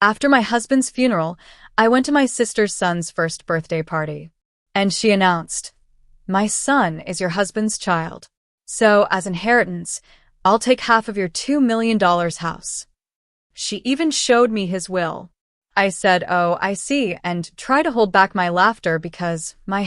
After my husband's funeral, I went to my sister's son's first birthday party. And she announced, "My son is your husband's child. So, as inheritance, I'll take half of your $2 million house." She even showed me his will. I said, "Oh, I see," and tried to hold back my laughter because my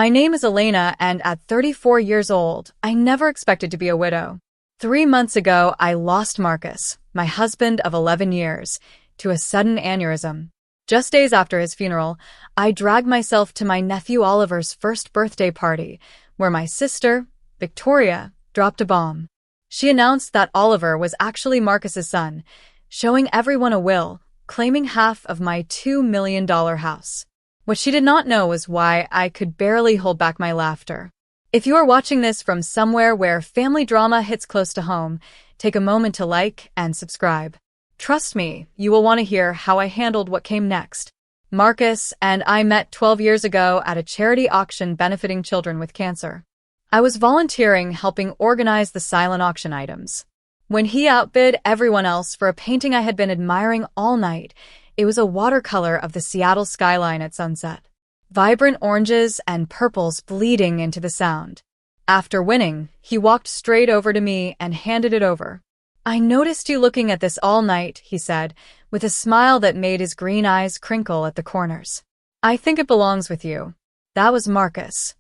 name is Elena, and at 34 years old, I never expected to be a widow. 3 months ago, I lost Marcus, my husband of 11 years, to a sudden aneurysm. Just days after his funeral, I dragged myself to my nephew Oliver's first birthday party, where my sister, Victoria, dropped a bomb. She announced that Oliver was actually Marcus's son, showing everyone a will, claiming half of my $2 million house. What she did not know was why I could barely hold back my laughter. If you are watching this from somewhere where family drama hits close to home, take a moment to like and subscribe. Trust me, you will want to hear how I handled what came next. Marcus and I met 12 years ago at a charity auction benefiting children with cancer. I was volunteering helping organize the silent auction items. When he outbid everyone else for a painting I had been admiring all night, it was a watercolor of the Seattle skyline at sunset. Vibrant oranges and purples bleeding into the sound. After winning, he walked straight over to me and handed it over. "I noticed you looking at this all night," he said, with a smile that made his green eyes crinkle at the corners. "I think it belongs with you." That was Marcus.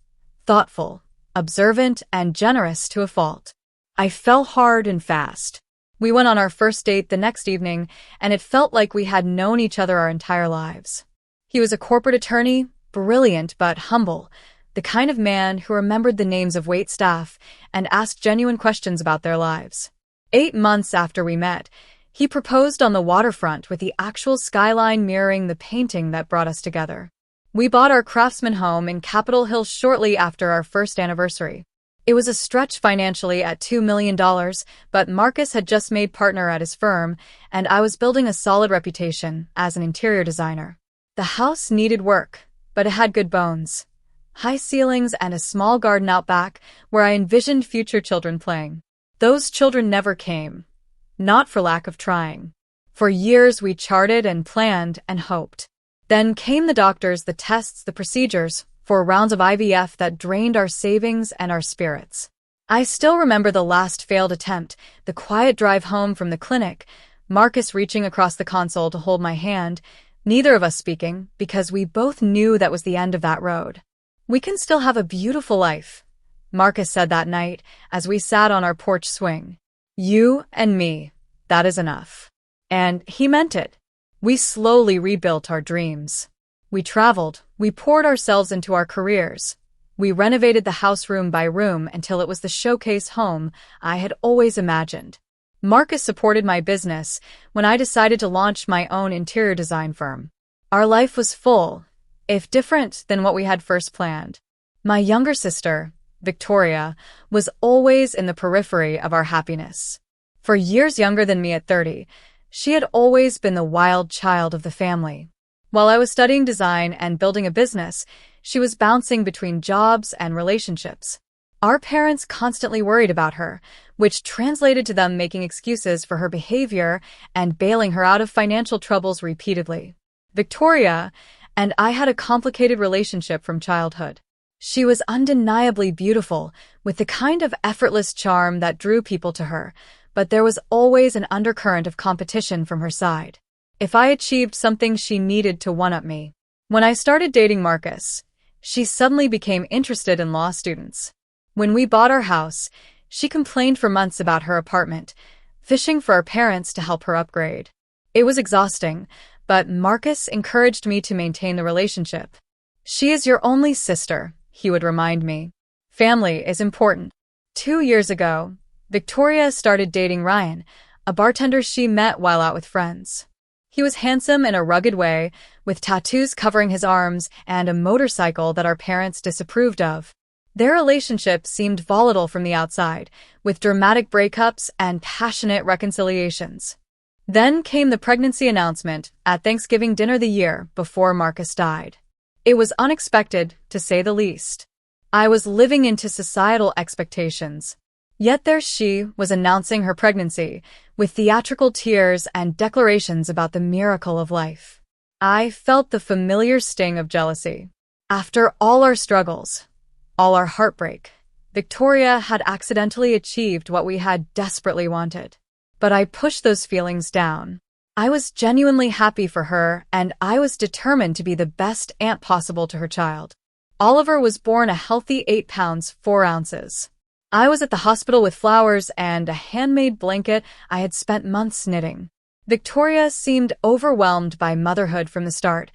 Thoughtful, observant, and generous to a fault. I fell hard and fast. We went on our first date the next evening, and it felt like we had known each other our entire lives. He was a corporate attorney, brilliant but humble, the kind of man who remembered the names of wait staff and asked genuine questions about their lives. 8 months after we met, he proposed on the waterfront with the actual skyline mirroring the painting that brought us together. We bought our Craftsman home in Capitol Hill shortly after our first anniversary. It was a stretch financially at $2 million, but Marcus had just made partner at his firm, and I was building a solid reputation as an interior designer. The house needed work, but it had good bones. High ceilings and a small garden out back where I envisioned future children playing. Those children never came. Not for lack of trying. For years we charted and planned and hoped. Then came the doctors, the tests, the procedures, 4 rounds of IVF that drained our savings and our spirits. I still remember the last failed attempt, the quiet drive home from the clinic, Marcus reaching across the console to hold my hand, neither of us speaking, because we both knew that was the end of that road. "We can still have a beautiful life," Marcus said that night as we sat on our porch swing. "You and me, that is enough." And he meant it. We slowly rebuilt our dreams. We traveled, we poured ourselves into our careers. We renovated the house room by room until it was the showcase home I had always imagined. Marcus supported my business when I decided to launch my own interior design firm. Our life was full, if different than what we had first planned. My younger sister, Victoria, was always in the periphery of our happiness. For years younger than me at 30, she had always been the wild child of the family. While I was studying design and building a business, she was bouncing between jobs and relationships. Our parents constantly worried about her, which translated to them making excuses for her behavior and bailing her out of financial troubles repeatedly. Victoria and I had a complicated relationship from childhood. She was undeniably beautiful, with the kind of effortless charm that drew people to her, but there was always an undercurrent of competition from her side. If I achieved something, she needed to one-up me. When I started dating Marcus, she suddenly became interested in law students. When we bought our house, she complained for months about her apartment, fishing for our parents to help her upgrade. It was exhausting, but Marcus encouraged me to maintain the relationship. "She is your only sister," he would remind me. "Family is important." 2 years ago, Victoria started dating Ryan, a bartender she met while out with friends. He was handsome in a rugged way, with tattoos covering his arms and a motorcycle that our parents disapproved of. Their relationship seemed volatile from the outside, with dramatic breakups and passionate reconciliations. Then came the pregnancy announcement at Thanksgiving dinner the year before Marcus died. It was unexpected, to say the least. I was living into societal expectations. Yet there she was announcing her pregnancy, with theatrical tears and declarations about the miracle of life. I felt the familiar sting of jealousy. After all our struggles, all our heartbreak, Victoria had accidentally achieved what we had desperately wanted. But I pushed those feelings down. I was genuinely happy for her, and I was determined to be the best aunt possible to her child. Oliver was born a healthy 8 pounds 4 ounces. I was at the hospital with flowers and a handmade blanket I had spent months knitting. Victoria seemed overwhelmed by motherhood from the start,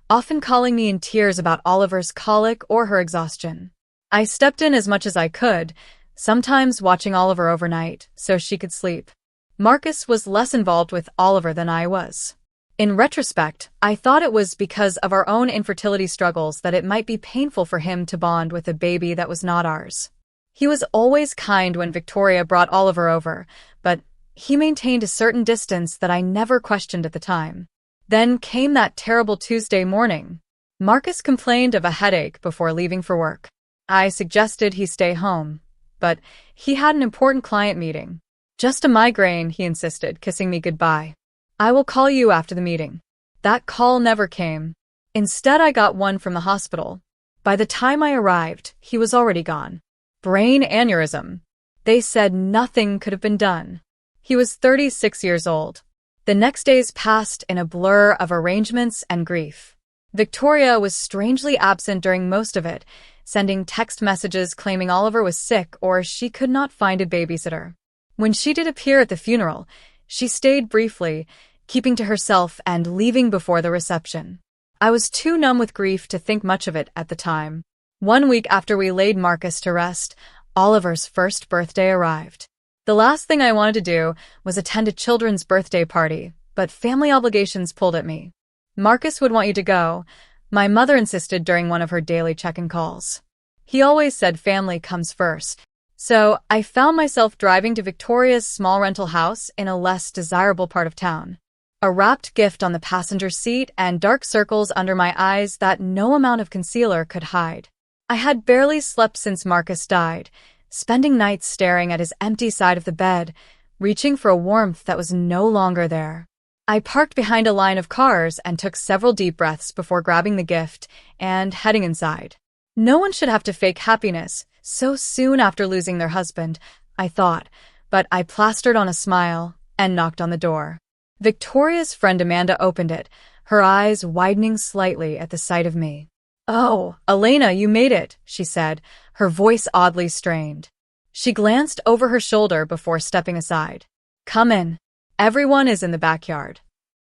often calling me in tears about Oliver's colic or her exhaustion. I stepped in as much as I could, sometimes watching Oliver overnight so she could sleep. Marcus was less involved with Oliver than I was. In retrospect, I thought it was because of our own infertility struggles that it might be painful for him to bond with a baby that was not ours. He was always kind when Victoria brought Oliver over, but he maintained a certain distance that I never questioned at the time. Then came that terrible Tuesday morning. Marcus complained of a headache before leaving for work. I suggested he stay home, but he had an important client meeting. Just a migraine, he insisted, kissing me goodbye. I will call you after the meeting. That call never came. Instead, I got one from the hospital. By the time I arrived, he was already gone. Brain aneurysm. They said nothing could have been done. He was 36 years old. The next days passed in a blur of arrangements and grief. Victoria was strangely absent during most of it, sending text messages claiming Oliver was sick or she could not find a babysitter. When she did appear at the funeral, she stayed briefly, keeping to herself and leaving before the reception. I was too numb with grief to think much of it at the time. 1 week after we laid Marcus to rest, Oliver's first birthday arrived. The last thing I wanted to do was attend a children's birthday party, but family obligations pulled at me. Marcus would want you to go, my mother insisted during one of her daily check-in calls. He always said family comes first, so I found myself driving to Victoria's small rental house in a less desirable part of town. A wrapped gift on the passenger seat and dark circles under my eyes that no amount of concealer could hide. I had barely slept since Marcus died, spending nights staring at his empty side of the bed, reaching for a warmth that was no longer there. I parked behind a line of cars and took several deep breaths before grabbing the gift and heading inside. No one should have to fake happiness so soon after losing their husband, I thought, but I plastered on a smile and knocked on the door. Victoria's friend Amanda opened it, her eyes widening slightly at the sight of me. "Oh, Elena, you made it," she said, her voice oddly strained. She glanced over her shoulder before stepping aside. "Come in. Everyone is in the backyard."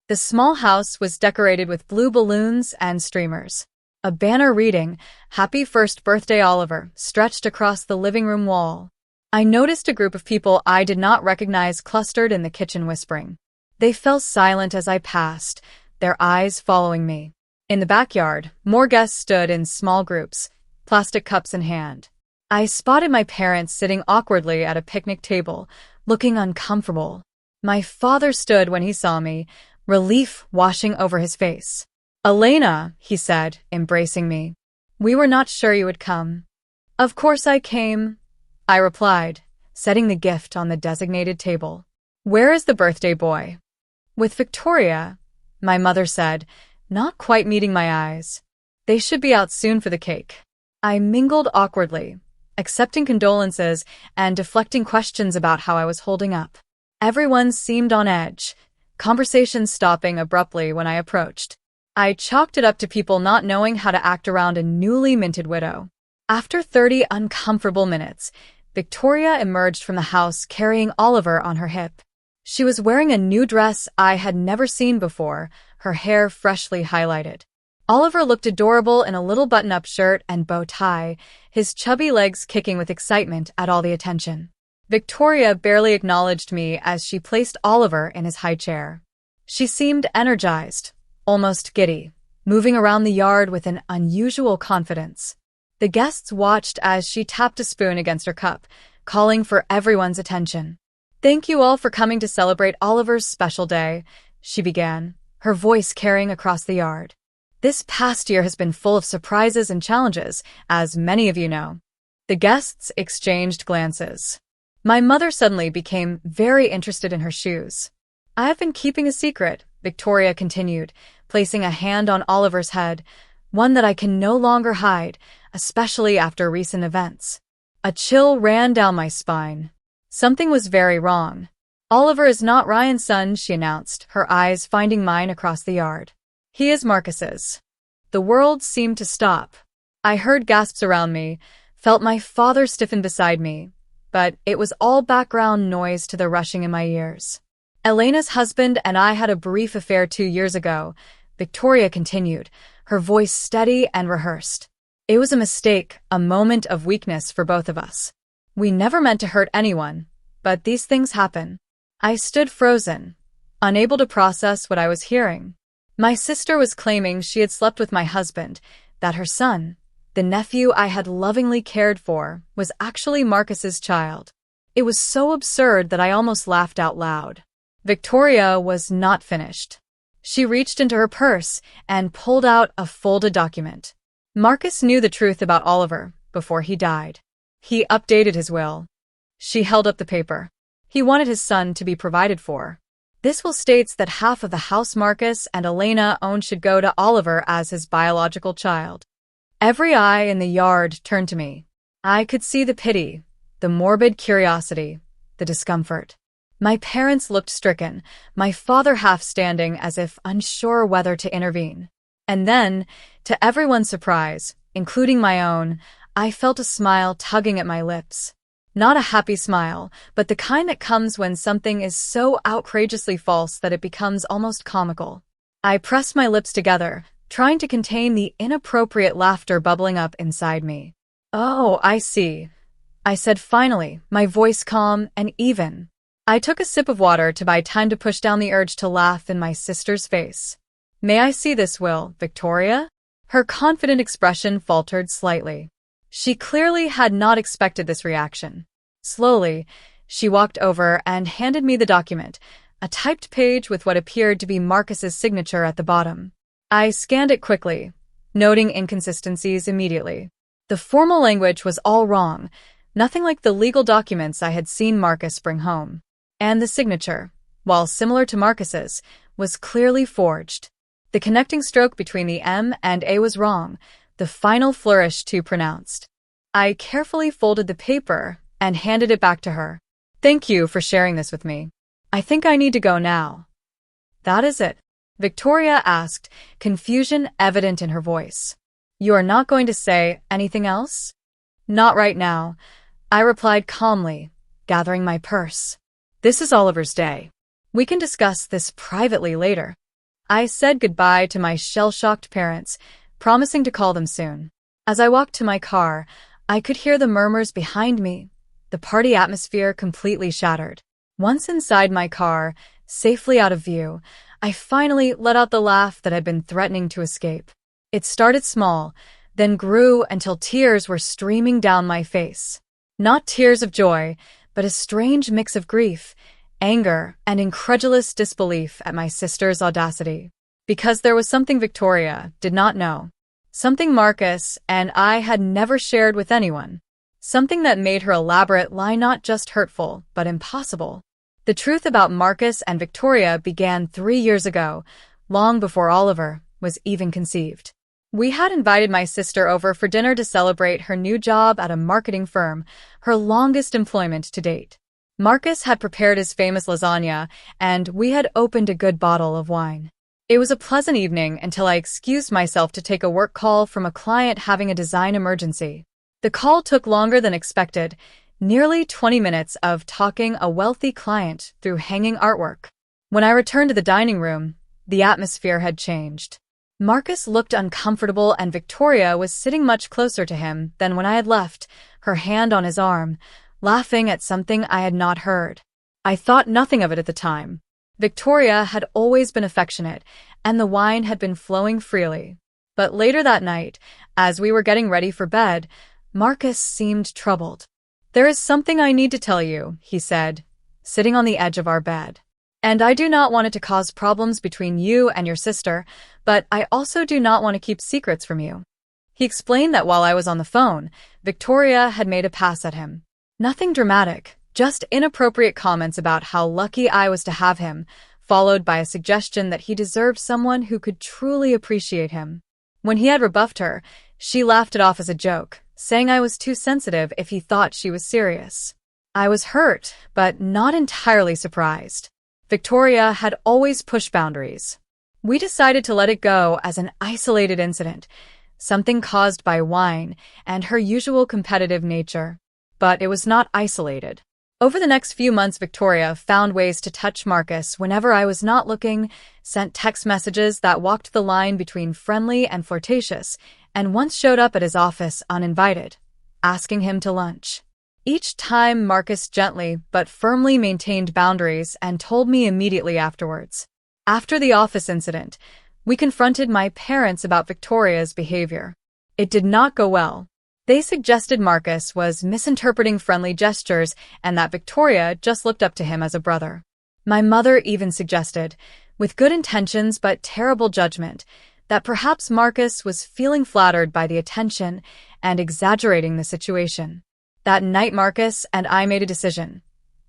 The small house was decorated with blue balloons and streamers. A banner reading, "Happy First Birthday, Oliver," stretched across the living room wall. I noticed a group of people I did not recognize clustered in the kitchen whispering. They fell silent as I passed, their eyes following me. In the backyard, more guests stood in small groups, plastic cups in hand. I spotted my parents sitting awkwardly at a picnic table, looking uncomfortable. My father stood when he saw me, relief washing over his face. "Elena," he said, embracing me. "We were not sure you would come." "Of course I came," I replied, setting the gift on the designated table. "Where is the birthday boy?" "With Victoria," my mother said, not quite meeting my eyes. "They should be out soon for the cake." I mingled awkwardly, accepting condolences and deflecting questions about how I was holding up. Everyone seemed on edge, conversation stopping abruptly when I approached. I chalked it up to people not knowing how to act around a newly minted widow. After 30 uncomfortable minutes, Victoria emerged from the house carrying Oliver on her hip. She was wearing a new dress I had never seen before, her hair freshly highlighted. Oliver looked adorable in a little button-up shirt and bow tie, his chubby legs kicking with excitement at all the attention. Victoria barely acknowledged me as she placed Oliver in his high chair. She seemed energized, almost giddy, moving around the yard with an unusual confidence. The guests watched as she tapped a spoon against her cup, calling for everyone's attention. "Thank you all for coming to celebrate Oliver's special day," she began, her voice carrying across the yard. "This past year has been full of surprises and challenges, as many of you know." The guests exchanged glances. My mother suddenly became very interested in her shoes. I have been keeping a secret, Victoria continued, placing a hand on Oliver's head, one that I can no longer hide, especially after recent events. A chill ran down my spine. Something was very wrong. Oliver is not Ryan's son, she announced, her eyes finding mine across the yard. He is Marcus's. The world seemed to stop. I heard gasps around me, felt my father stiffen beside me, but it was all background noise to the rushing in my ears. Elena's husband and I had a brief affair 2 years ago, Victoria continued, her voice steady and rehearsed. It was a mistake, a moment of weakness for both of us. We never meant to hurt anyone, but these things happen. I stood frozen, unable to process what I was hearing. My sister was claiming she had slept with my husband, that her son, the nephew I had lovingly cared for, was actually Marcus's child. It was so absurd that I almost laughed out loud. Victoria was not finished. She reached into her purse and pulled out a folded document. Marcus knew the truth about Oliver before he died. He updated his will. She held up the paper. He wanted his son to be provided for. This will states that half of the house Marcus and Elena owned should go to Oliver as his biological child. Every eye in the yard turned to me. I could see the pity, the morbid curiosity, the discomfort. My parents looked stricken, my father half standing as if unsure whether to intervene. And then, to everyone's surprise, including my own, I felt a smile tugging at my lips. Not a happy smile, but the kind that comes when something is so outrageously false that it becomes almost comical. I pressed my lips together, trying to contain the inappropriate laughter bubbling up inside me. "Oh, I see," I said finally, my voice calm and even. I took a sip of water to buy time to push down the urge to laugh in my sister's face. "May I see this will, Victoria?" Her confident expression faltered slightly. She clearly had not expected this reaction. Slowly, she walked over and handed me the document, a typed page with what appeared to be Marcus's signature at the bottom. I scanned it quickly, noting inconsistencies immediately. The formal language was all wrong, nothing like the legal documents I had seen Marcus bring home. And the signature, while similar to Marcus's, was clearly forged. The connecting stroke between the M and A was wrong, the final flourish too pronounced. I carefully folded the paper and handed it back to her. "Thank you for sharing this with me. I think I need to go now." "That is it?" Victoria asked, confusion evident in her voice. "You are not going to say anything else?" "Not right now," I replied calmly, gathering my purse. "This is Oliver's day. We can discuss this privately later." I said goodbye to my shell-shocked parents, promising to call them soon. As I walked to my car, I could hear the murmurs behind me, the party atmosphere completely shattered. Once inside my car, safely out of view, I finally let out the laugh that had been threatening to escape. It started small, then grew until tears were streaming down my face. Not tears of joy, but a strange mix of grief, anger, and incredulous disbelief at my sister's audacity. Because there was something Victoria did not know. Something Marcus and I had never shared with anyone. Something that made her elaborate lie not just hurtful, but impossible. The truth about Marcus and Victoria began 3 years ago, long before Oliver was even conceived. We had invited my sister over for dinner to celebrate her new job at a marketing firm, her longest employment to date. Marcus had prepared his famous lasagna, and we had opened a good bottle of wine. It was a pleasant evening until I excused myself to take a work call from a client having a design emergency. The call took longer than expected, nearly 20 minutes of talking a wealthy client through hanging artwork. When I returned to the dining room, the atmosphere had changed. Marcus looked uncomfortable and Victoria was sitting much closer to him than when I had left, her hand on his arm, laughing at something I had not heard. I thought nothing of it at the time. Victoria had always been affectionate, and the wine had been flowing freely. But later that night, as we were getting ready for bed, Marcus seemed troubled. "There is something I need to tell you," he said, sitting on the edge of our bed. "And I do not want it to cause problems between you and your sister, but I also do not want to keep secrets from you." He explained that while I was on the phone, Victoria had made a pass at him. Nothing dramatic, Just inappropriate comments about how lucky I was to have him, followed by a suggestion that he deserved someone who could truly appreciate him. When he had rebuffed her, she laughed it off as a joke, saying I was too sensitive if he thought she was serious. I was hurt, but not entirely surprised. Victoria had always pushed boundaries. We decided to let it go as an isolated incident, something caused by wine and her usual competitive nature. But it was not isolated. Over the next few months, Victoria found ways to touch Marcus whenever I was not looking, sent text messages that walked the line between friendly and flirtatious, and once showed up at his office uninvited, asking him to lunch. Each time, Marcus gently but firmly maintained boundaries and told me immediately afterwards. After the office incident, we confronted my parents about Victoria's behavior. It did not go well. They suggested Marcus was misinterpreting friendly gestures and that Victoria just looked up to him as a brother. My mother even suggested, with good intentions but terrible judgment, that perhaps Marcus was feeling flattered by the attention and exaggerating the situation. That night, Marcus and I made a decision.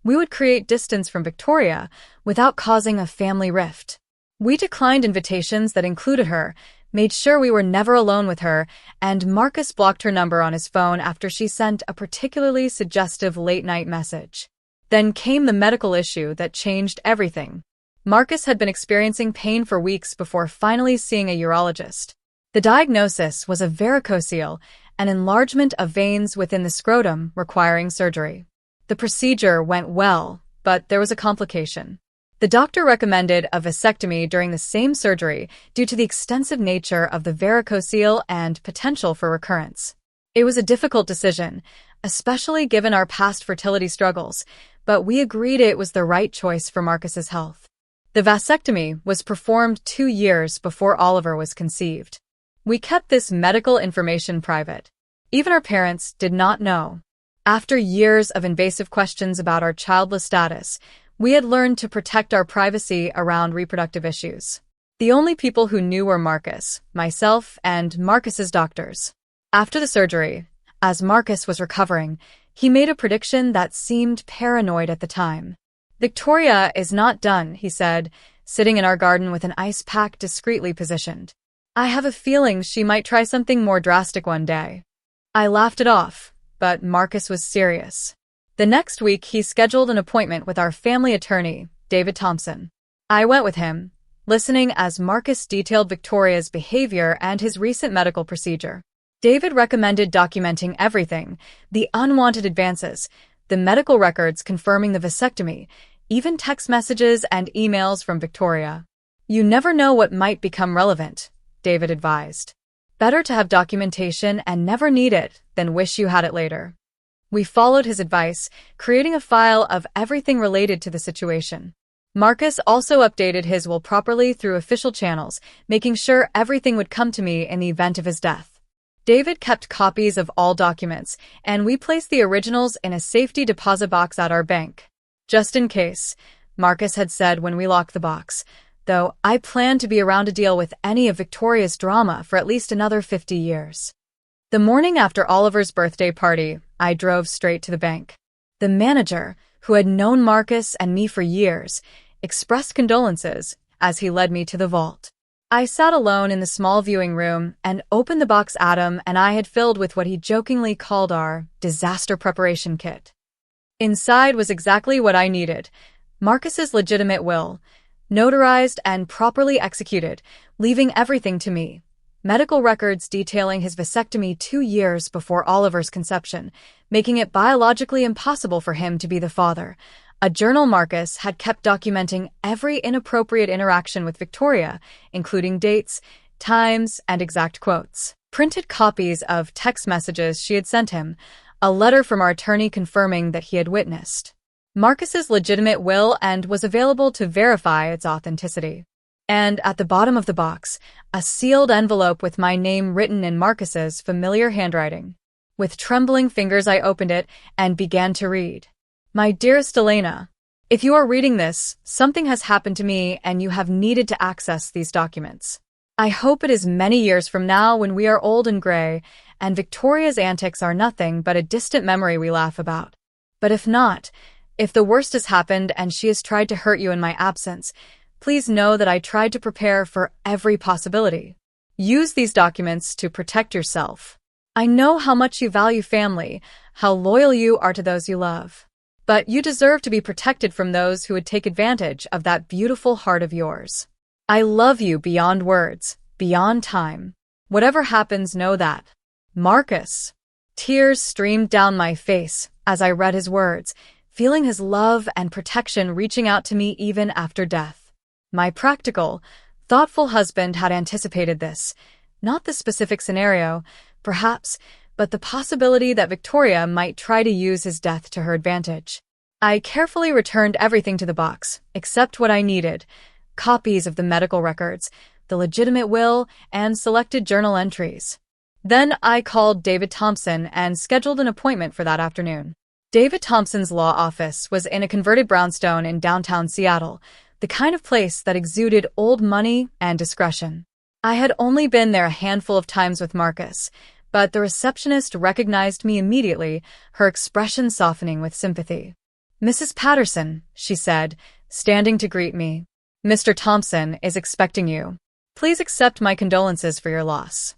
We would create distance from Victoria without causing a family rift. We declined invitations that included her, made sure we were never alone with her, and Marcus blocked her number on his phone after she sent a particularly suggestive late-night message. Then came the medical issue that changed everything. Marcus had been experiencing pain for weeks before finally seeing a urologist. The diagnosis was a varicocele, an enlargement of veins within the scrotum requiring surgery. The procedure went well, but there was a complication. The doctor recommended a vasectomy during the same surgery due to the extensive nature of the varicocele and potential for recurrence. It was a difficult decision, especially given our past fertility struggles, but we agreed it was the right choice for Marcus's health. The vasectomy was performed 2 years before Oliver was conceived. We kept this medical information private. Even our parents did not know. After years of invasive questions about our childless status, we had learned to protect our privacy around reproductive issues. The only people who knew were Marcus, myself, and Marcus's doctors. After the surgery, as Marcus was recovering, he made a prediction that seemed paranoid at the time. "Victoria is not done," he said, sitting in our garden with an ice pack discreetly positioned. "I have a feeling she might try something more drastic one day." I laughed it off, but Marcus was serious. The next week, he scheduled an appointment with our family attorney, David Thompson. I went with him, listening as Marcus detailed Victoria's behavior and his recent medical procedure. David recommended documenting everything, the unwanted advances, the medical records confirming the vasectomy, even text messages and emails from Victoria. "You never know what might become relevant," David advised. "Better to have documentation and never need it than wish you had it later." We followed his advice, creating a file of everything related to the situation. Marcus also updated his will properly through official channels, making sure everything would come to me in the event of his death. David kept copies of all documents, and we placed the originals in a safety deposit box at our bank. "Just in case," Marcus had said when we locked the box, though I planned to be around to deal with any of Victoria's drama for at least another 50 years. The morning after Oliver's birthday party, I drove straight to the bank. The manager, who had known Marcus and me for years, expressed condolences as he led me to the vault. I sat alone in the small viewing room and opened the box Adam and I had filled with what he jokingly called our disaster preparation kit. Inside was exactly what I needed: Marcus's legitimate will, notarized and properly executed, leaving everything to me. Medical records detailing his vasectomy 2 years before Oliver's conception, making it biologically impossible for him to be the father. A journal Marcus had kept documenting every inappropriate interaction with Victoria, including dates, times, and exact quotes. Printed copies of text messages she had sent him, a letter from our attorney confirming that he had witnessed Marcus's legitimate will and was available to verify its authenticity. And at the bottom of the box, a sealed envelope with my name written in Marcus's familiar handwriting. With trembling fingers, I opened it and began to read. "My dearest Elena, if you are reading this, something has happened to me and you have needed to access these documents. I hope it is many years from now when we are old and gray, and Victoria's antics are nothing but a distant memory we laugh about. But if not, If the worst has happened and she has tried to hurt you in my absence, please know that I tried to prepare for every possibility. Use these documents to protect yourself. I know how much you value family, how loyal you are to those you love. But you deserve to be protected from those who would take advantage of that beautiful heart of yours. I love you beyond words, beyond time. Whatever happens, know that. Marcus. Tears streamed down my face as I read his words, feeling his love and protection reaching out to me even after death. My practical, thoughtful husband had anticipated this, not the specific scenario, perhaps, but the possibility that Victoria might try to use his death to her advantage. I carefully returned everything to the box, except what I needed: copies of the medical records, the legitimate will, and selected journal entries. Then I called David Thompson and scheduled an appointment for that afternoon. David Thompson's law office was in a converted brownstone in downtown Seattle, the kind of place that exuded old money and discretion. I had only been there a handful of times with Marcus, but the receptionist recognized me immediately, her expression softening with sympathy. "Mrs. Patterson," she said, standing to greet me. "Mr. Thompson is expecting you. Please accept my condolences for your loss."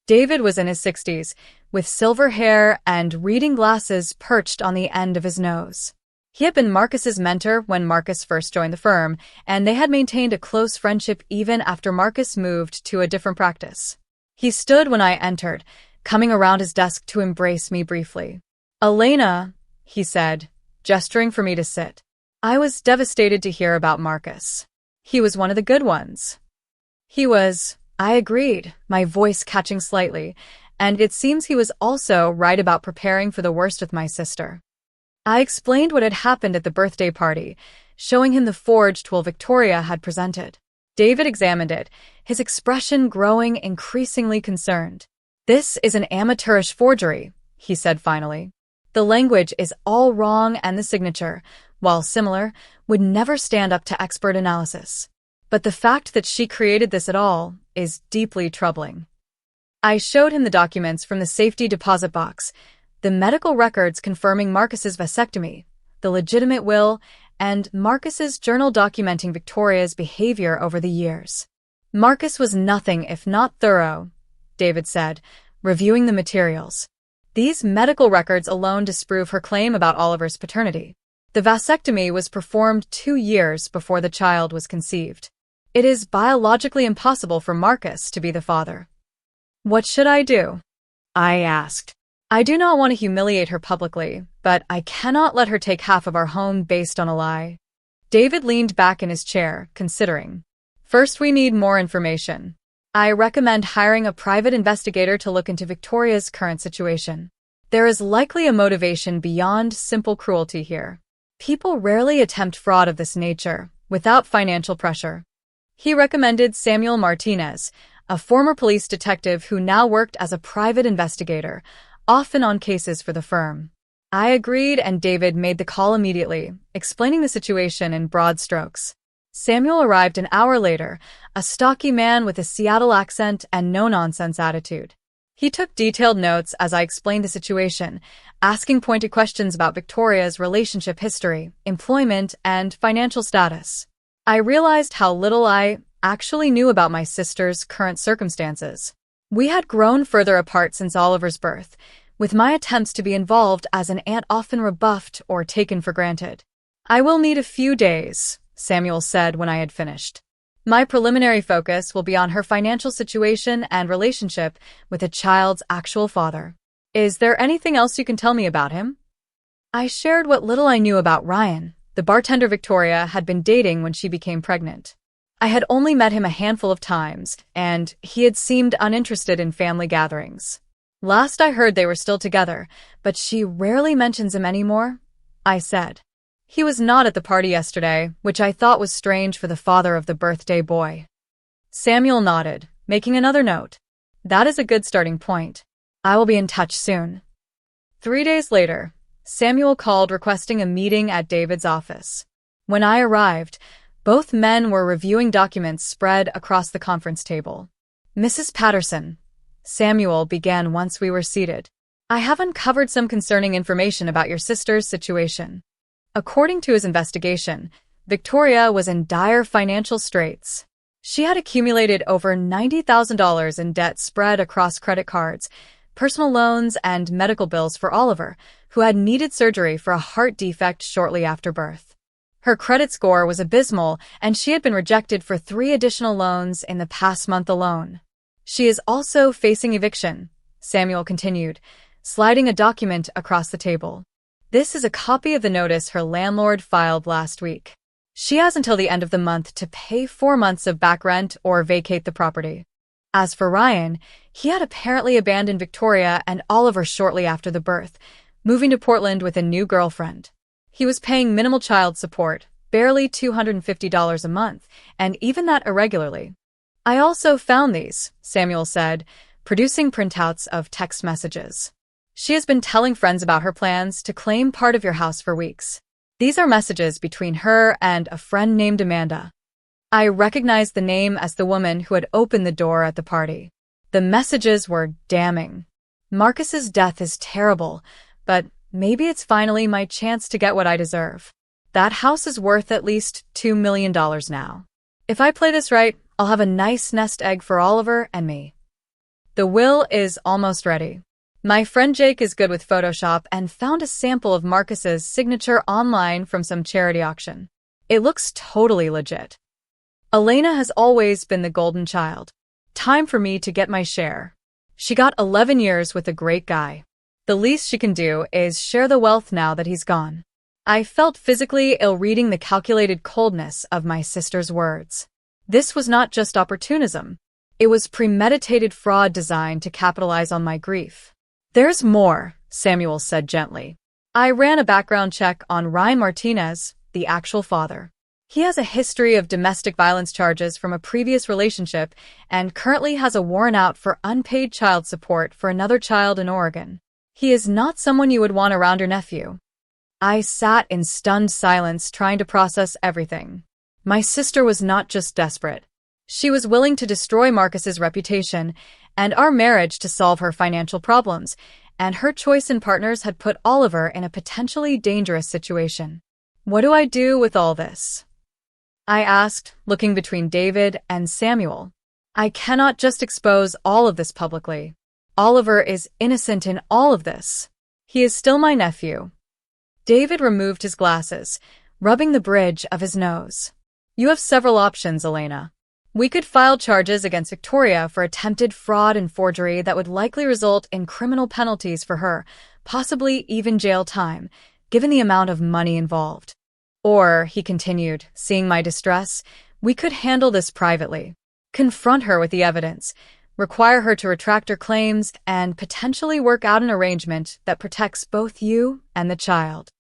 David was in his 60s, with silver hair and reading glasses perched on the end of his nose. He had been Marcus's mentor when Marcus first joined the firm, and they had maintained a close friendship even after Marcus moved to a different practice. He stood when I entered, coming around his desk to embrace me briefly. "Elena," he said, gesturing for me to sit. I was devastated to hear about Marcus. He was one of the good ones. I agreed, my voice catching slightly, and it seems he was also right about preparing for the worst with my sister. I explained what had happened at the birthday party, showing him the forged will Victoria had presented. David examined it, his expression growing increasingly concerned. "This is an amateurish forgery," he said finally. "The language is all wrong and the signature, while similar, would never stand up to expert analysis. But the fact that she created this at all is deeply troubling." I showed him the documents from the safety deposit box, the medical records confirming Marcus's vasectomy, the legitimate will, and Marcus's journal documenting Victoria's behavior over the years. "Marcus was nothing if not thorough," David said, reviewing the materials. "These medical records alone disprove her claim about Oliver's paternity. The vasectomy was performed 2 years before the child was conceived. It is biologically impossible for Marcus to be the father." "What should I do?" I asked. "I do not want to humiliate her publicly, but I cannot let her take half of our home based on a lie." David leaned back in his chair, considering. "First, we need more information. I recommend hiring a private investigator to look into Victoria's current situation. There is likely a motivation beyond simple cruelty here. People rarely attempt fraud of this nature without financial pressure." He recommended Samuel Martinez, a former police detective who now worked as a private investigator, often on cases for the firm. I agreed, and David made the call immediately, explaining the situation in broad strokes. Samuel arrived an hour later, a stocky man with a Seattle accent and no-nonsense attitude. He took detailed notes as I explained the situation, asking pointed questions about Victoria's relationship history, employment, and financial status. I realized how little I actually knew about my sister's current circumstances. We had grown further apart since Oliver's birth, with my attempts to be involved as an aunt often rebuffed or taken for granted. "I will need a few days," Samuel said when I had finished. "My preliminary focus will be on her financial situation and relationship with the child's actual father. Is there anything else you can tell me about him?" I shared what little I knew about Ryan, the bartender Victoria had been dating when she became pregnant. I had only met him a handful of times, and he had seemed uninterested in family gatherings. "Last I heard they were still together, but she rarely mentions him anymore," I said. "He was not at the party yesterday, which I thought was strange for the father of the birthday boy." Samuel nodded, making another note. "That is a good starting point. I will be in touch soon." 3 days later, Samuel called requesting a meeting at David's office. When I arrived, both men were reviewing documents spread across the conference table. "Mrs. Patterson," Samuel began once we were seated, "I have uncovered some concerning information about your sister's situation." According to his investigation, Victoria was in dire financial straits. She had accumulated over $90,000 in debt spread across credit cards, personal loans, and medical bills for Oliver, who had needed surgery for a heart defect shortly after birth. Her credit score was abysmal, and she had been rejected for 3 additional loans in the past month alone. She is also facing eviction, Samuel continued, sliding a document across the table. This is a copy of the notice her landlord filed last week. She has until the end of the month to pay 4 months of back rent or vacate the property. As for Ryan, he had apparently abandoned Victoria and Oliver shortly after the birth, moving to Portland with a new girlfriend. He was paying minimal child support, barely $250 a month, and even that irregularly. I also found these, Samuel said, producing printouts of text messages. She has been telling friends about her plans to claim part of your house for weeks. These are messages between her and a friend named Amanda. I recognized the name as the woman who had opened the door at the party. The messages were damning. Marcus's death is terrible, but maybe it's finally my chance to get what I deserve. That house is worth at least $2 million now. If I play this right, I'll have a nice nest egg for Oliver and me. The will is almost ready. My friend Jake is good with Photoshop and found a sample of Marcus's signature online from some charity auction. It looks totally legit. Elena has always been the golden child. Time for me to get my share. She got 11 years with a great guy. The least she can do is share the wealth now that he's gone. I felt physically ill reading the calculated coldness of my sister's words. This was not just opportunism. It was premeditated fraud designed to capitalize on my grief. There's more, Samuel said gently. I ran a background check on Ryan Martinez, the actual father. He has a history of domestic violence charges from a previous relationship and currently has a warrant out for unpaid child support for another child in Oregon. He is not someone you would want around your nephew. I sat in stunned silence trying to process everything. My sister was not just desperate. She was willing to destroy Marcus's reputation and our marriage to solve her financial problems, and her choice in partners had put Oliver in a potentially dangerous situation. What do I do with all this? I asked, looking between David and Samuel. I cannot just expose all of this publicly. Oliver is innocent in all of this. He is still my nephew. David removed his glasses, rubbing the bridge of his nose. You have several options, Elena. We could file charges against Victoria for attempted fraud and forgery that would likely result in criminal penalties for her, possibly even jail time, given the amount of money involved. Or, he continued, seeing my distress, we could handle this privately. Confront her with the evidence, require her to retract her claims, and potentially work out an arrangement that protects both you and the child.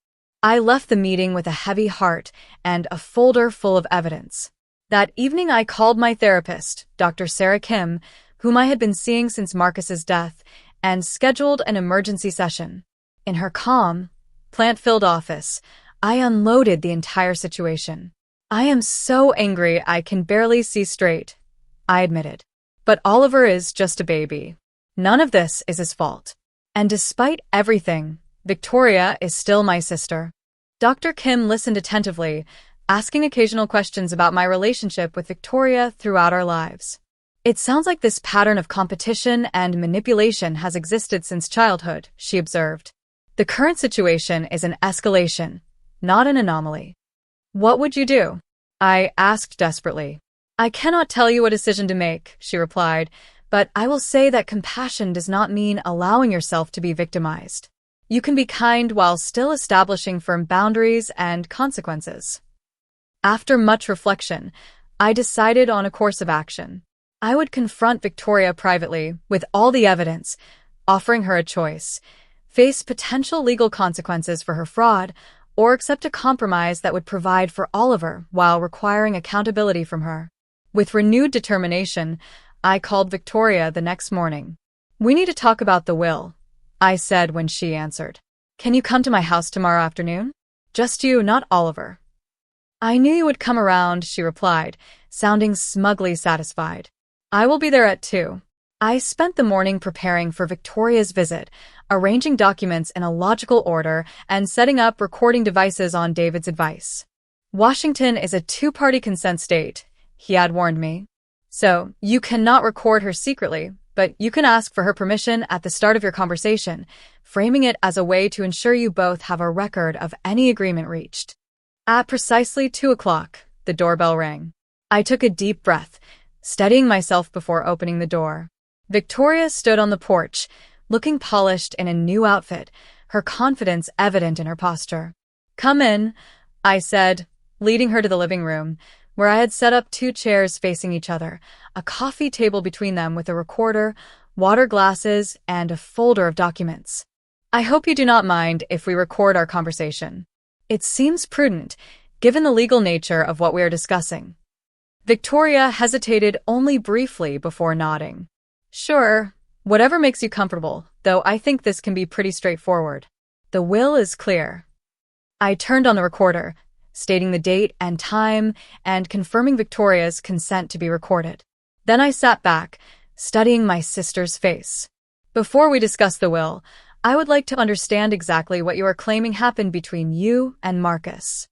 I left the meeting with a heavy heart and a folder full of evidence. That evening I called my therapist, Dr. Sarah Kim, whom I had been seeing since Marcus's death, and scheduled an emergency session. In her calm, plant-filled office, I unloaded the entire situation. I am so angry I can barely see straight, I admitted. But Oliver is just a baby. None of this is his fault. And despite everything, Victoria is still my sister. Dr. Kim listened attentively, asking occasional questions about my relationship with Victoria throughout our lives. It sounds like this pattern of competition and manipulation has existed since childhood, she observed. The current situation is an escalation, not an anomaly. What would you do? I asked desperately. I cannot tell you a decision to make, she replied, but I will say that compassion does not mean allowing yourself to be victimized. You can be kind while still establishing firm boundaries and consequences. After much reflection, I decided on a course of action. I would confront Victoria privately with all the evidence, offering her a choice, face potential legal consequences for her fraud, or accept a compromise that would provide for Oliver while requiring accountability from her. With renewed determination, I called Victoria the next morning. We need to talk about the will, I said when she answered. Can you come to my house tomorrow afternoon? Just you, not Oliver. I knew you would come around, she replied, sounding smugly satisfied. I will be there at 2. I spent the morning preparing for Victoria's visit, arranging documents in a logical order and setting up recording devices on David's advice. Washington is a two-party consent state, he had warned me. So, you cannot record her secretly, but you can ask for her permission at the start of your conversation, framing it as a way to ensure you both have a record of any agreement reached. At precisely 2 o'clock, the doorbell rang. I took a deep breath, steadying myself before opening the door. Victoria stood on the porch, looking polished in a new outfit, her confidence evident in her posture. "Come in," I said, leading her to the living room, where I had set up 2 chairs facing each other, a coffee table between them with a recorder, water glasses, and a folder of documents. "I hope you do not mind if we record our conversation. It seems prudent, given the legal nature of what we are discussing." Victoria hesitated only briefly before nodding. "Sure, whatever makes you comfortable, though I think this can be pretty straightforward. The will is clear." I turned on the recorder, stating the date and time and confirming Victoria's consent to be recorded. Then I sat back, studying my sister's face. "Before we discuss the will, I would like to understand exactly what you are claiming happened between you and Marcus."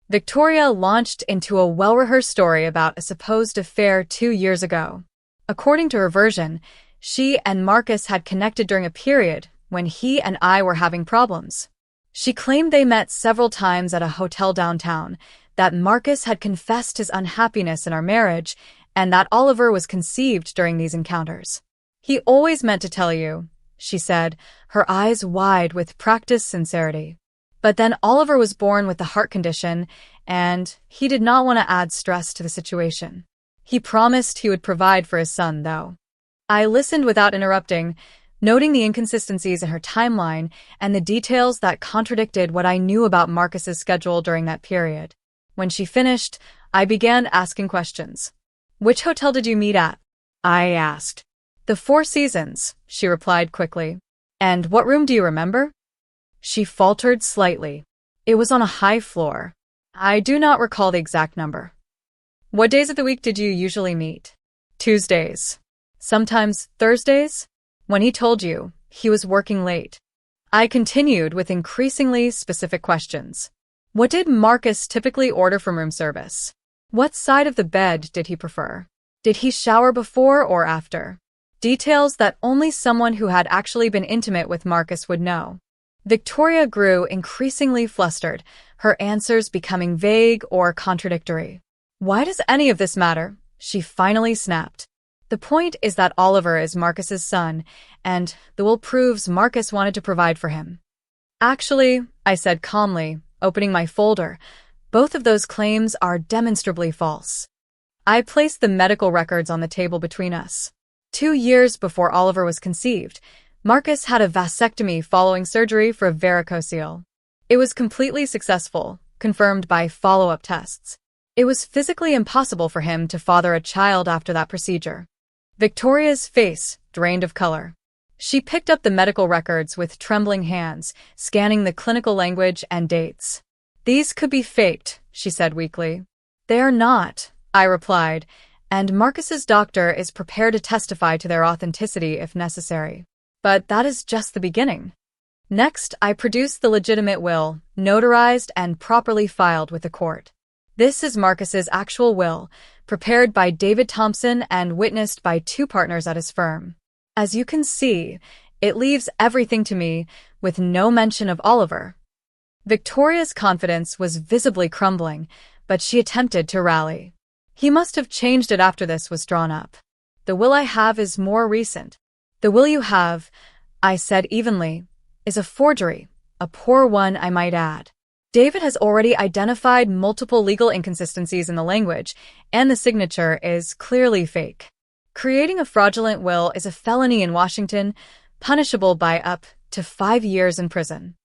Victoria launched into a well-rehearsed story about a supposed affair 2 years ago. According to her version, she and Marcus had connected during a period when he and I were having problems. She claimed they met several times at a hotel downtown, that Marcus had confessed his unhappiness in our marriage, and that Oliver was conceived during these encounters. "He always meant to tell you," she said, her eyes wide with practiced sincerity. "But then Oliver was born with a heart condition, and he did not want to add stress to the situation. He promised he would provide for his son, though." I listened without interrupting, noting the inconsistencies in her timeline and the details that contradicted what I knew about Marcus's schedule during that period. When she finished, I began asking questions. "Which hotel did you meet at?" I asked. "The Four Seasons," she replied quickly. "And what room do you remember?" She faltered slightly. "It was on a high floor. I do not recall the exact number." "What days of the week did you usually meet?" "Tuesdays. Sometimes Thursdays?" "When he told you, he was working late." I continued with increasingly specific questions. "What did Marcus typically order from room service? What side of the bed did he prefer? Did he shower before or after?" Details that only someone who had actually been intimate with Marcus would know. Victoria grew increasingly flustered, her answers becoming vague or contradictory. "Why does any of this matter?" she finally snapped. "The point is that Oliver is Marcus's son, and the will proves Marcus wanted to provide for him." "Actually," I said calmly, opening my folder, "both of those claims are demonstrably false." I placed the medical records on the table between us. 2 years before Oliver was conceived, Marcus had a vasectomy following surgery for a varicocele. It was completely successful, confirmed by follow-up tests. It was physically impossible for him to father a child after that procedure. Victoria's face drained of color. She picked up the medical records with trembling hands, scanning the clinical language and dates. "These could be faked," she said weakly. "They are not," I replied, "and Marcus's doctor is prepared to testify to their authenticity if necessary. But that is just the beginning." Next, I produced the legitimate will, notarized and properly filed with the court. This is Marcus's actual will, prepared by David Thompson and witnessed by 2 partners at his firm. As you can see, it leaves everything to me, with no mention of Oliver. Victoria's confidence was visibly crumbling, but she attempted to rally. "He must have changed it after this was drawn up. The will I have is more recent." "The will you have," I said evenly, "is a forgery, a poor one, I might add. David has already identified multiple legal inconsistencies in the language, and the signature is clearly fake. Creating a fraudulent will is a felony in Washington, punishable by up to 5 years in prison."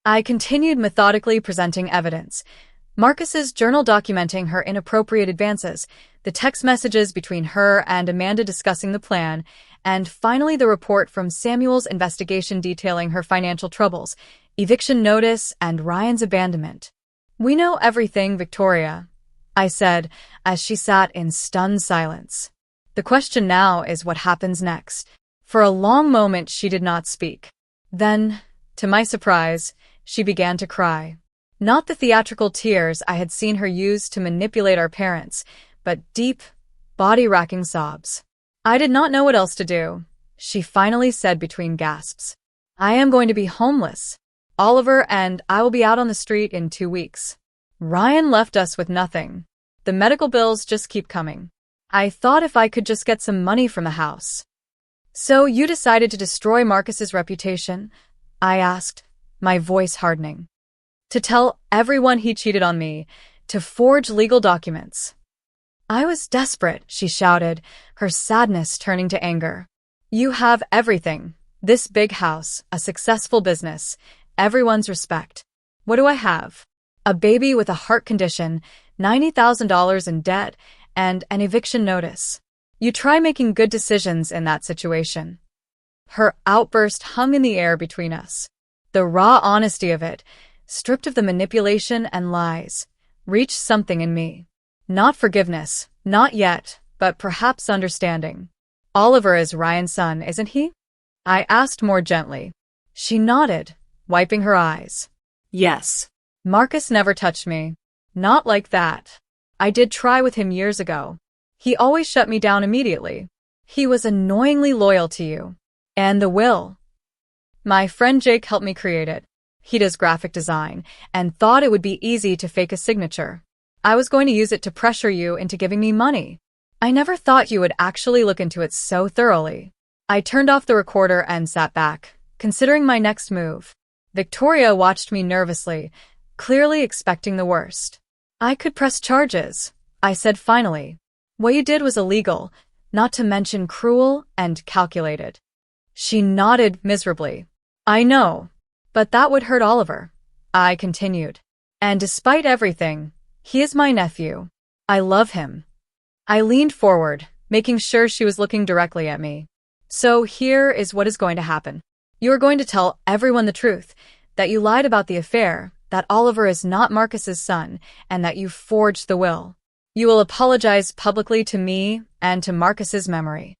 I continued methodically presenting evidence. Marcus's journal documenting her inappropriate advances, the text messages between her and Amanda discussing the plan, and finally the report from Samuel's investigation detailing her financial troubles, eviction notice, and Ryan's abandonment. "We know everything, Victoria," I said, as she sat in stunned silence. The question now is what happens next. For a long moment she did not speak. Then, to my surprise, she began to cry. Not the theatrical tears I had seen her use to manipulate our parents, but deep, body-racking sobs. I did not know what else to do. She finally said between gasps, "I am going to be homeless. Oliver and I will be out on the street in 2 weeks. Ryan left us with nothing. The medical bills just keep coming. I thought if I could just get some money from the house." "So you decided to destroy Marcus's reputation?" I asked, my voice hardening. "To tell everyone he cheated on me, to forge legal documents." "I was desperate," she shouted, her sadness turning to anger. "You have everything. This big house, a successful business, everyone's respect. What do I have? A baby with a heart condition, $90,000 in debt, and an eviction notice. You try making good decisions in that situation." Her outburst hung in the air between us. The raw honesty of it, stripped of the manipulation and lies, reached something in me. Not forgiveness, not yet, but perhaps understanding. "Oliver is Ryan's son, isn't he?" I asked more gently. She nodded, wiping her eyes. "Yes. Marcus never touched me. Not like that. I did try with him years ago. He always shut me down immediately. He was annoyingly loyal to you. And the will. My friend Jake helped me create it. He does graphic design, and thought it would be easy to fake a signature. I was going to use it to pressure you into giving me money. I never thought you would actually look into it so thoroughly." I turned off the recorder and sat back, considering my next move. Victoria watched me nervously, clearly expecting the worst. "I could press charges," I said finally. "What you did was illegal, not to mention cruel and calculated." She nodded miserably. "I know, but that would hurt Oliver," I continued. "And despite everything, he is my nephew. I love him." I leaned forward, making sure she was looking directly at me. "So here is what is going to happen. You are going to tell everyone the truth, that you lied about the affair, that Oliver is not Marcus's son, and that you forged the will. You will apologize publicly to me and to Marcus's memory."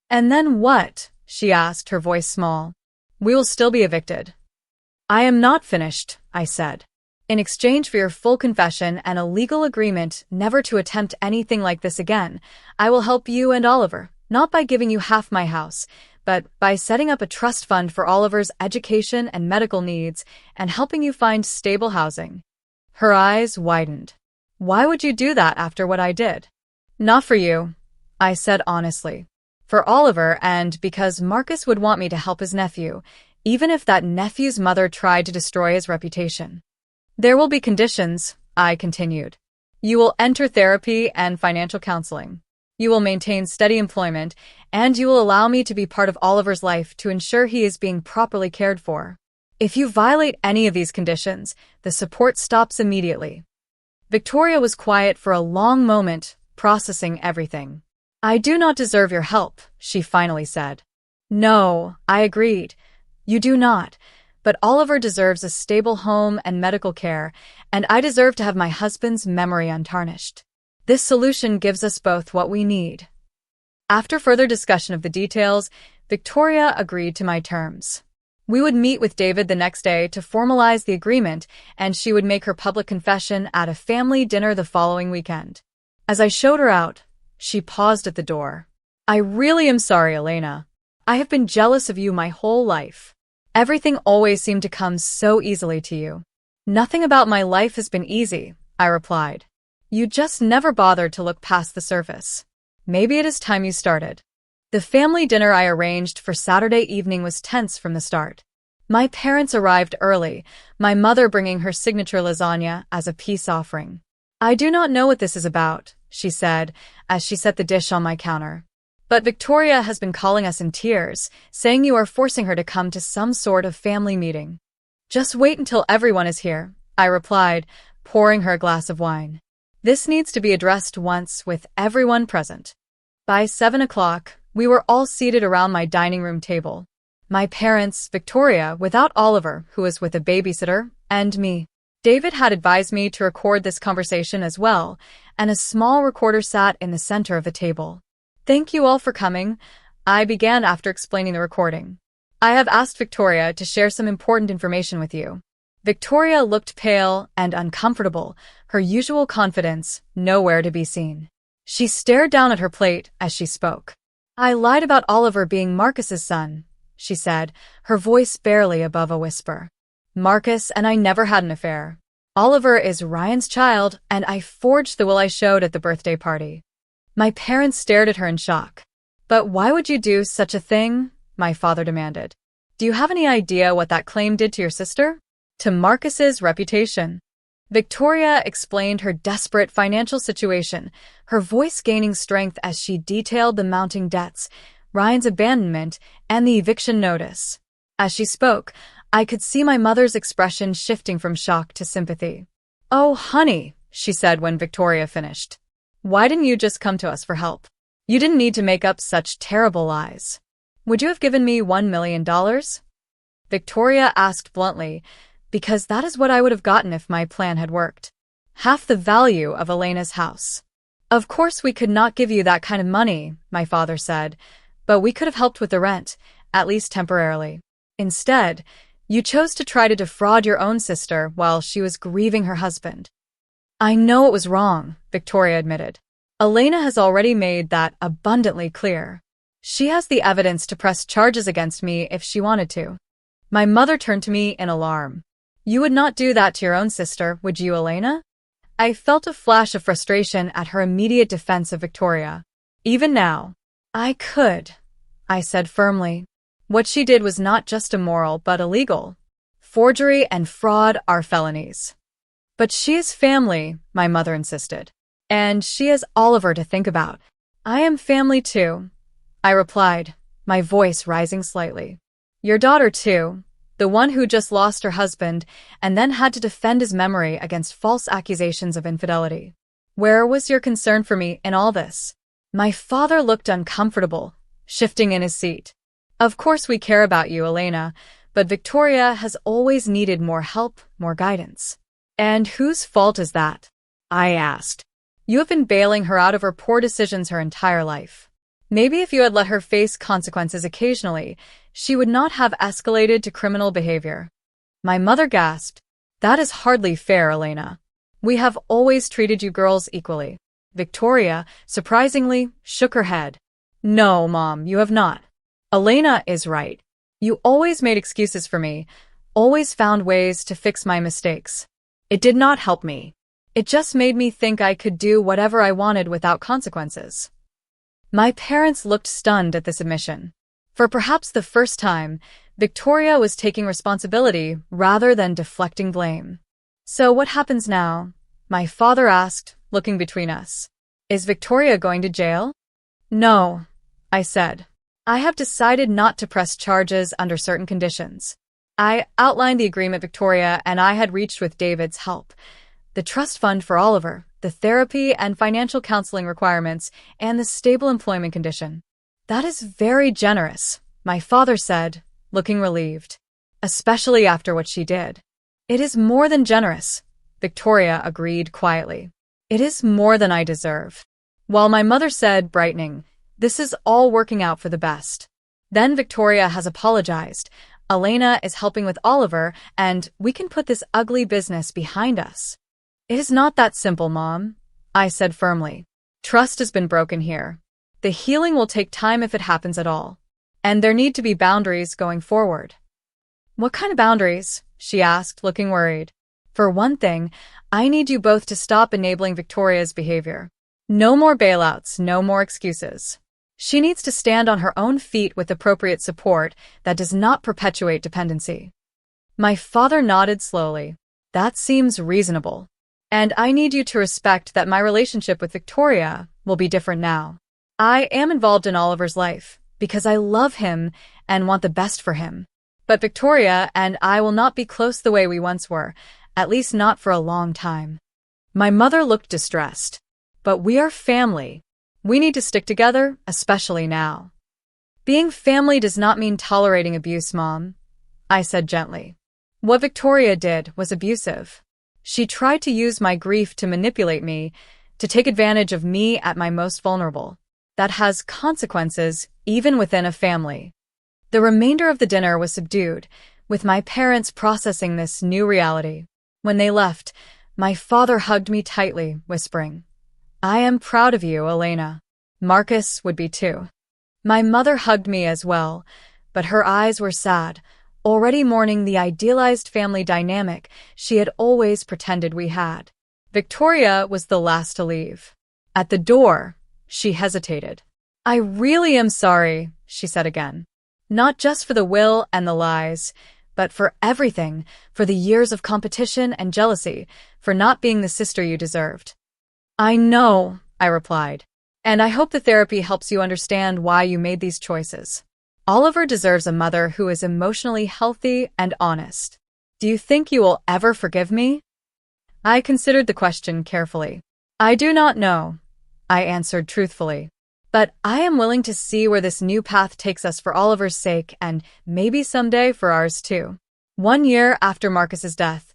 "And then what?" she asked, her voice small. "We will still be evicted." "I am not finished," I said. "In exchange for your full confession and a legal agreement never to attempt anything like this again, I will help you and Oliver, not by giving you half my house, but by setting up a trust fund for Oliver's education and medical needs and helping you find stable housing." Her eyes widened. "Why would you do that after what I did?" "Not for you," I said honestly. "For Oliver, and because Marcus would want me to help his nephew, even if that nephew's mother tried to destroy his reputation." "There will be conditions," I continued. "You will enter therapy and financial counseling. You will maintain steady employment, and you will allow me to be part of Oliver's life to ensure he is being properly cared for. If you violate any of these conditions, the support stops immediately." Victoria was quiet for a long moment, processing everything. "I do not deserve your help," she finally said. "No," I agreed. "You do not. But Oliver deserves a stable home and medical care, and I deserve to have my husband's memory untarnished. This solution gives us both what we need." After further discussion of the details, Victoria agreed to my terms. We would meet with David the next day to formalize the agreement, and she would make her public confession at a family dinner the following weekend. As I showed her out, she paused at the door. "I really am sorry, Elena. I have been jealous of you my whole life. Everything always seemed to come so easily to you." "Nothing about my life has been easy," I replied. "You just never bothered to look past the surface. Maybe it is time you started." The family dinner I arranged for Saturday evening was tense from the start. My parents arrived early, my mother bringing her signature lasagna as a peace offering. "I do not know what this is about," she said, as she set the dish on my counter. "But Victoria has been calling us in tears, saying you are forcing her to come to some sort of family meeting." "Just wait until everyone is here," I replied, pouring her a glass of wine. "This needs to be addressed once with everyone present." By 7 o'clock, we were all seated around my dining room table. My parents, Victoria, without Oliver, who was with a babysitter, and me. David had advised me to record this conversation as well, and a small recorder sat in the center of the table. Thank you all for coming. I began after explaining the recording. I have asked Victoria to share some important information with you. Victoria looked pale and uncomfortable, her usual confidence nowhere to be seen. She stared down at her plate as she spoke. I lied about Oliver being Marcus's son, she said, her voice barely above a whisper. Marcus and I never had an affair. Oliver is Ryan's child, and I forged the will I showed at the birthday party. My parents stared at her in shock. But why would you do such a thing? My father demanded. Do you have any idea what that claim did to your sister? To Marcus's reputation. Victoria explained her desperate financial situation, her voice gaining strength as she detailed the mounting debts, Ryan's abandonment, and the eviction notice. As she spoke, I could see my mother's expression shifting from shock to sympathy. Oh, honey, she said when Victoria finished. Why didn't you just come to us for help? You didn't need to make up such terrible lies. Would you have given me $1 million? Victoria asked bluntly, because that is what I would have gotten if my plan had worked. Half the value of Elena's house. Of course we could not give you that kind of money, my father said, but we could have helped with the rent, at least temporarily. Instead, you chose to try to defraud your own sister while she was grieving her husband. I know it was wrong, Victoria admitted. Elena has already made that abundantly clear. She has the evidence to press charges against me if she wanted to. My mother turned to me in alarm. You would not do that to your own sister, would you, Elena? I felt a flash of frustration at her immediate defense of Victoria. Even now, I could, I said firmly. What she did was not just immoral but illegal. Forgery and fraud are felonies. But she is family, my mother insisted. And she has Oliver to think about. I am family too, I replied, my voice rising slightly. Your daughter too, the one who just lost her husband and then had to defend his memory against false accusations of infidelity. Where was your concern for me in all this? My father looked uncomfortable, shifting in his seat. Of course we care about you, Elena, but Victoria has always needed more help, more guidance. And whose fault is that? I asked. You have been bailing her out of her poor decisions her entire life. Maybe if you had let her face consequences occasionally, she would not have escalated to criminal behavior. My mother gasped. That is hardly fair, Elena. We have always treated you girls equally. Victoria, surprisingly, shook her head. No, Mom, you have not. Elena is right. You always made excuses for me, always found ways to fix my mistakes. It did not help me. It just made me think I could do whatever I wanted without consequences. My parents looked stunned at this admission. For perhaps the first time, Victoria was taking responsibility rather than deflecting blame. So what happens now? My father asked, looking between us. Is Victoria going to jail? No, I said. I have decided not to press charges under certain conditions. I outlined the agreement Victoria and I had reached with David's help. The trust fund for Oliver, the therapy and financial counseling requirements, and the stable employment condition. That is very generous, my father said, looking relieved. Especially after what she did. It is more than generous, Victoria agreed quietly. It is more than I deserve. While my mother said, brightening, this is all working out for the best. Then Victoria has apologized. Elena is helping with Oliver, and we can put this ugly business behind us. It is not that simple, Mom, I said firmly. Trust has been broken here. The healing will take time if it happens at all. And there need to be boundaries going forward. What kind of boundaries? She asked, looking worried. For one thing, I need you both to stop enabling Victoria's behavior. No more bailouts, no more excuses. She needs to stand on her own feet with appropriate support that does not perpetuate dependency. My father nodded slowly. That seems reasonable. And I need you to respect that my relationship with Victoria will be different now. I am involved in Oliver's life because I love him and want the best for him. But Victoria and I will not be close the way we once were, at least not for a long time. My mother looked distressed. But we are family. We need to stick together, especially now. Being family does not mean tolerating abuse, Mom, I said gently. What Victoria did was abusive. She tried to use my grief to manipulate me, to take advantage of me at my most vulnerable. that has consequences even within a family. The remainder of the dinner was subdued, with my parents processing this new reality. When they left, my father hugged me tightly, whispering, "I am proud of you, Elena. Marcus would be too." My mother hugged me as well, but her eyes were sad, already mourning the idealized family dynamic she had always pretended we had. Victoria was the last to leave. At the door, she hesitated. "I really am sorry," she said again. "Not just for the will and the lies, but for everything, for the years of competition and jealousy, for not being the sister you deserved." "I know," I replied, "and I hope the therapy helps you understand why you made these choices. Oliver deserves a mother who is emotionally healthy and honest. Do you think you will ever forgive me?" I considered the question carefully. "I do not know," I answered truthfully. "But I am willing to see where this new path takes us for Oliver's sake and maybe someday for ours too." 1 year after Marcus's death,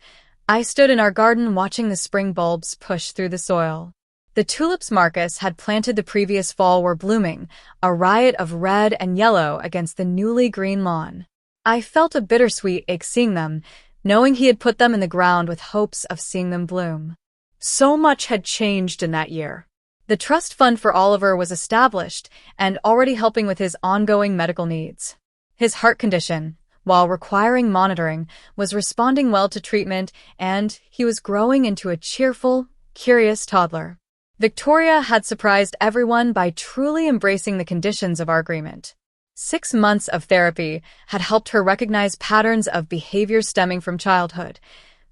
I stood in our garden watching the spring bulbs push through the soil. The tulips Marcus had planted the previous fall were blooming, a riot of red and yellow against the newly green lawn. I felt a bittersweet ache seeing them, knowing he had put them in the ground with hopes of seeing them bloom. So much had changed in that year. The trust fund for Oliver was established and already helping with his ongoing medical needs. His heart condition, while requiring monitoring, was responding well to treatment, and he was growing into a cheerful, curious toddler. Victoria had surprised everyone by truly embracing the conditions of our agreement. 6 months of therapy had helped her recognize patterns of behavior stemming from childhood,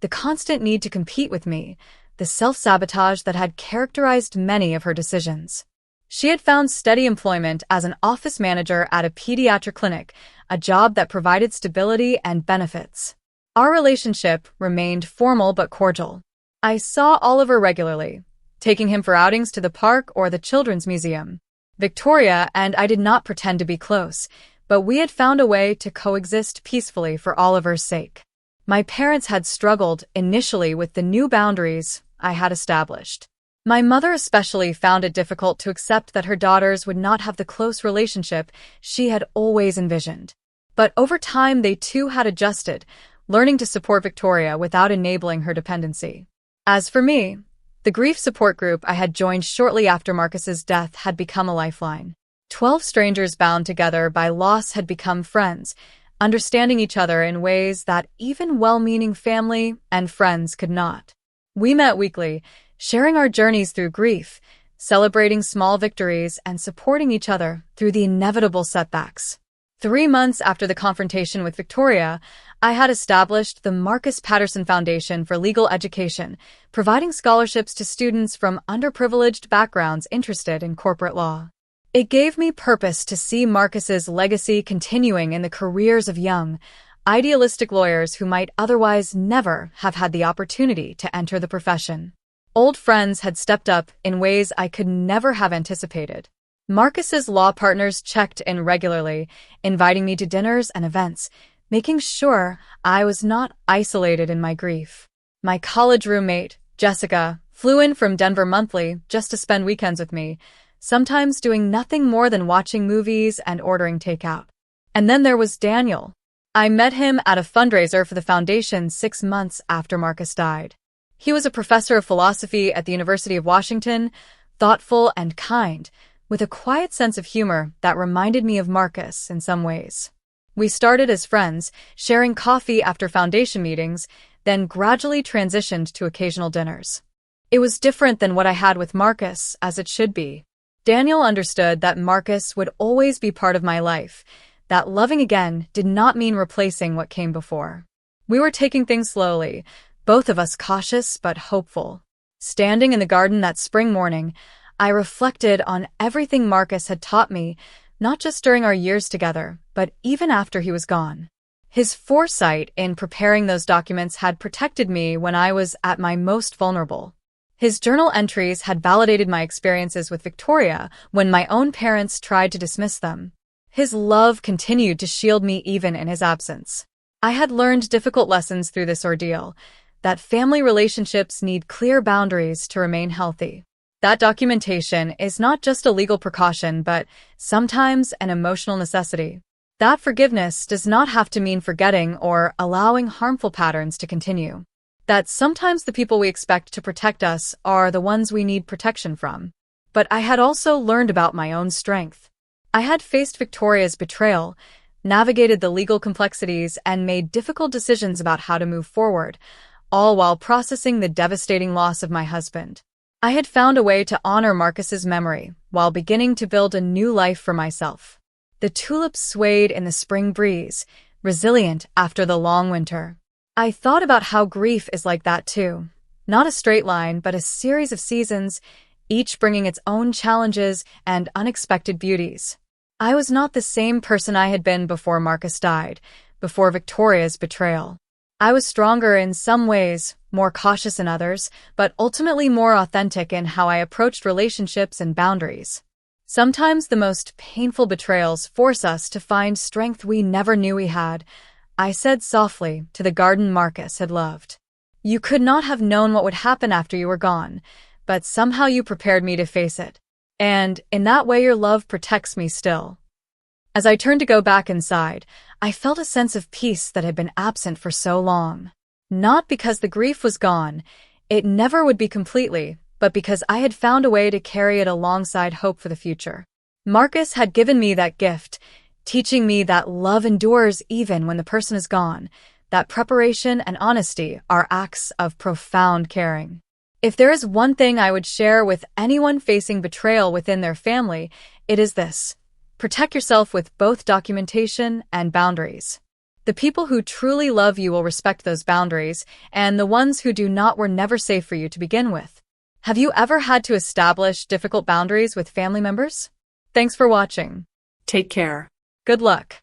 the constant need to compete with me, the self-sabotage that had characterized many of her decisions. She had found steady employment as an office manager at a pediatric clinic, a job that provided stability and benefits. Our relationship remained formal but cordial. I saw Oliver regularly, taking him for outings to the park or the children's museum. Victoria and I did not pretend to be close, but we had found a way to coexist peacefully for Oliver's sake. My parents had struggled initially with the new boundaries I had established. My mother especially found it difficult to accept that her daughters would not have the close relationship she had always envisioned. But over time, they too had adjusted, learning to support Victoria without enabling her dependency. As for me, the grief support group I had joined shortly after Marcus's death had become a lifeline. 12 strangers bound together by loss had become friends, understanding each other in ways that even well-meaning family and friends could not. We met weekly, sharing our journeys through grief, celebrating small victories, and supporting each other through the inevitable setbacks. 3 months after the confrontation with Victoria, I had established the Marcus Patterson Foundation for Legal Education, providing scholarships to students from underprivileged backgrounds interested in corporate law. It gave me purpose to see Marcus's legacy continuing in the careers of young, idealistic lawyers who might otherwise never have had the opportunity to enter the profession. Old friends had stepped up in ways I could never have anticipated. Marcus's law partners checked in regularly, inviting me to dinners and events, making sure I was not isolated in my grief. My college roommate, Jessica, flew in from Denver monthly just to spend weekends with me, sometimes doing nothing more than watching movies and ordering takeout. And then there was Daniel. I met him at a fundraiser for the foundation 6 months after Marcus died. He was a professor of philosophy at the University of Washington, thoughtful and kind, with a quiet sense of humor that reminded me of Marcus in some ways. We started as friends, sharing coffee after foundation meetings, then gradually transitioned to occasional dinners. It was different than what I had with Marcus, as it should be. Daniel understood that Marcus would always be part of my life, that loving again did not mean replacing what came before. We were taking things slowly, both of us cautious but hopeful. Standing in the garden that spring morning, I reflected on everything Marcus had taught me, not just during our years together, but even after he was gone. His foresight in preparing those documents had protected me when I was at my most vulnerable. His journal entries had validated my experiences with Victoria when my own parents tried to dismiss them. His love continued to shield me even in his absence. I had learned difficult lessons through this ordeal, that family relationships need clear boundaries to remain healthy. That documentation is not just a legal precaution, but sometimes an emotional necessity. That forgiveness does not have to mean forgetting or allowing harmful patterns to continue. That sometimes the people we expect to protect us are the ones we need protection from. But I had also learned about my own strength. I had faced Victoria's betrayal, navigated the legal complexities, and made difficult decisions about how to move forward, all while processing the devastating loss of my husband. I had found a way to honor Marcus's memory while beginning to build a new life for myself. The tulips swayed in the spring breeze, resilient after the long winter. I thought about how grief is like that too. Not a straight line, but a series of seasons, each bringing its own challenges and unexpected beauties. I was not the same person I had been before Marcus died, before Victoria's betrayal. I was stronger in some ways, more cautious in others, but ultimately more authentic in how I approached relationships and boundaries. Sometimes the most painful betrayals force us to find strength we never knew we had, I said softly to the garden Marcus had loved. You could not have known what would happen after you were gone, but somehow you prepared me to face it. And in that way your love protects me still. As I turned to go back inside, I felt a sense of peace that had been absent for so long. Not because the grief was gone, it never would be completely, but because I had found a way to carry it alongside hope for the future. Marcus had given me that gift, teaching me that love endures even when the person is gone, that preparation and honesty are acts of profound caring. If there is one thing I would share with anyone facing betrayal within their family, it is this. Protect yourself with both documentation and boundaries. The people who truly love you will respect those boundaries, and the ones who do not were never safe for you to begin with. Have you ever had to establish difficult boundaries with family members? Thanks for watching. Take care. Good luck.